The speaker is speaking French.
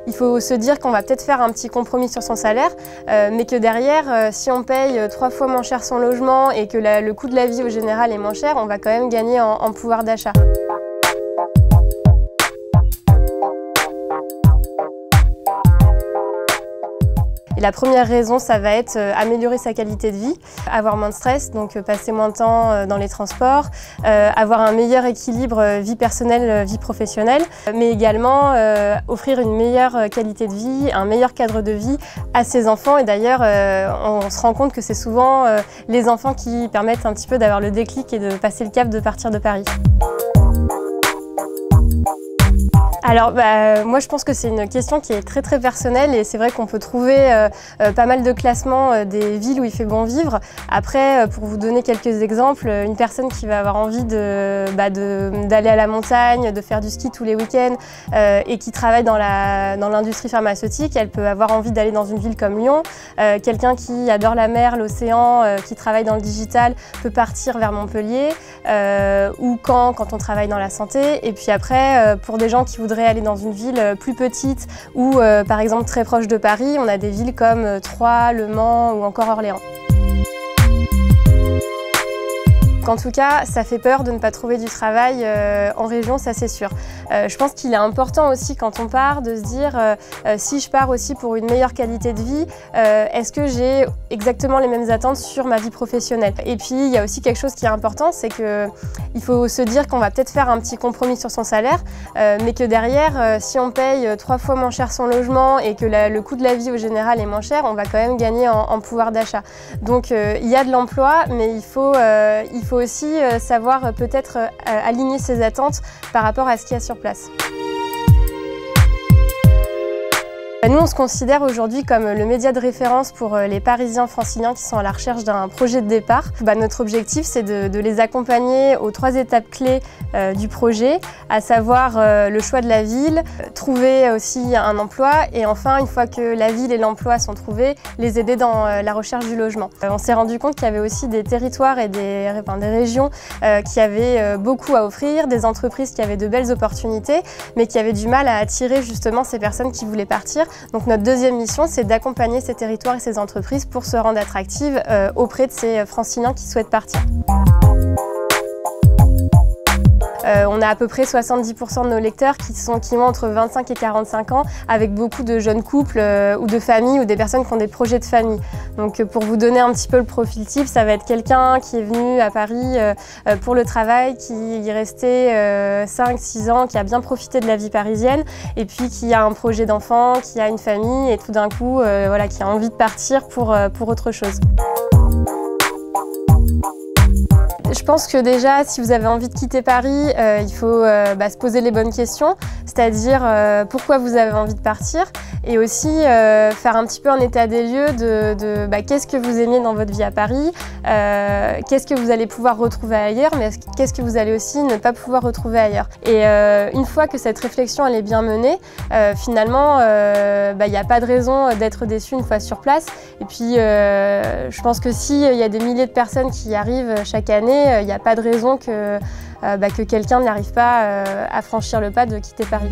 Il faut se dire qu'on va peut-être faire un petit compromis sur son salaire, mais que derrière, si on paye 3 fois moins cher son logement et que le coût de la vie au général est moins cher, on va quand même gagner en pouvoir d'achat. Et la première raison, ça va être améliorer sa qualité de vie, avoir moins de stress, donc passer moins de temps dans les transports, avoir un meilleur équilibre vie personnelle, vie professionnelle, mais également offrir une meilleure qualité de vie, un meilleur cadre de vie à ses enfants. Et d'ailleurs, on se rend compte que c'est souvent les enfants qui permettent un petit peu d'avoir le déclic et de passer le cap de partir de Paris. Alors moi je pense que c'est une question qui est très personnelle et c'est vrai qu'on peut trouver pas mal de classements des villes où il fait bon vivre. Après, pour vous donner quelques exemples, une personne qui va avoir envie d'aller à la montagne, de faire du ski tous les week-ends et qui travaille dans l'industrie pharmaceutique, elle peut avoir envie d'aller dans une ville comme Lyon. Quelqu'un qui adore la mer, l'océan, qui travaille dans le digital peut partir vers Montpellier ou Caen quand on travaille dans la santé. Et puis après, pour des gens qui voudraient aller dans une ville plus petite ou par exemple très proche de Paris, on a des villes comme Troyes, Le Mans ou encore Orléans. En tout cas, ça fait peur de ne pas trouver du travail en région, ça c'est sûr. Je pense qu'il est important aussi quand on part de se dire si je pars aussi pour une meilleure qualité de vie, est-ce que j'ai exactement les mêmes attentes sur ma vie professionnelle? Et puis il y a aussi quelque chose qui est important, c'est qu'il faut se dire qu'on va peut-être faire un petit compromis sur son salaire, mais que derrière, si on paye 3 fois moins cher son logement et que le coût de la vie au général est moins cher, on va quand même gagner en pouvoir d'achat. Donc il y a de l'emploi, mais il faut aussi savoir peut-être aligner ses attentes par rapport à ce qu'il y a sur place. Nous, on se considère aujourd'hui comme le média de référence pour les Parisiens franciliens qui sont à la recherche d'un projet de départ. Notre objectif, c'est de les accompagner aux 3 étapes clés du projet, à savoir le choix de la ville, trouver aussi un emploi et enfin, une fois que la ville et l'emploi sont trouvés, les aider dans la recherche du logement. On s'est rendu compte qu'il y avait aussi des territoires et des régions qui avaient beaucoup à offrir, des entreprises qui avaient de belles opportunités, mais qui avaient du mal à attirer justement ces personnes qui voulaient partir. Donc notre deuxième mission, c'est d'accompagner ces territoires et ces entreprises pour se rendre attractives auprès de ces franciliens qui souhaitent partir. On a à peu près 70% de nos lecteurs qui ont entre 25 et 45 ans, avec beaucoup de jeunes couples ou de familles ou des personnes qui ont des projets de famille. Donc pour vous donner un petit peu le profil type, ça va être quelqu'un qui est venu à Paris pour le travail, qui y est resté 5-6 ans, qui a bien profité de la vie parisienne et puis qui a un projet d'enfant, qui a une famille et tout d'un coup voilà, qui a envie de partir pour autre chose. Je pense que déjà, si vous avez envie de quitter Paris, il faut se poser les bonnes questions, c'est-à-dire pourquoi vous avez envie de partir et aussi faire un petit peu un état des lieux de qu'est-ce que vous aimez dans votre vie à Paris, qu'est-ce que vous allez pouvoir retrouver ailleurs, mais qu'est-ce que vous allez aussi ne pas pouvoir retrouver ailleurs. Et une fois que cette réflexion elle est bien menée, finalement, il n'y a pas de raison d'être déçu une fois sur place. Et puis, je pense que s'il y a des milliers de personnes qui y arrivent chaque année, il n'y a pas de raison que quelqu'un n'arrive pas à franchir le pas de quitter Paris.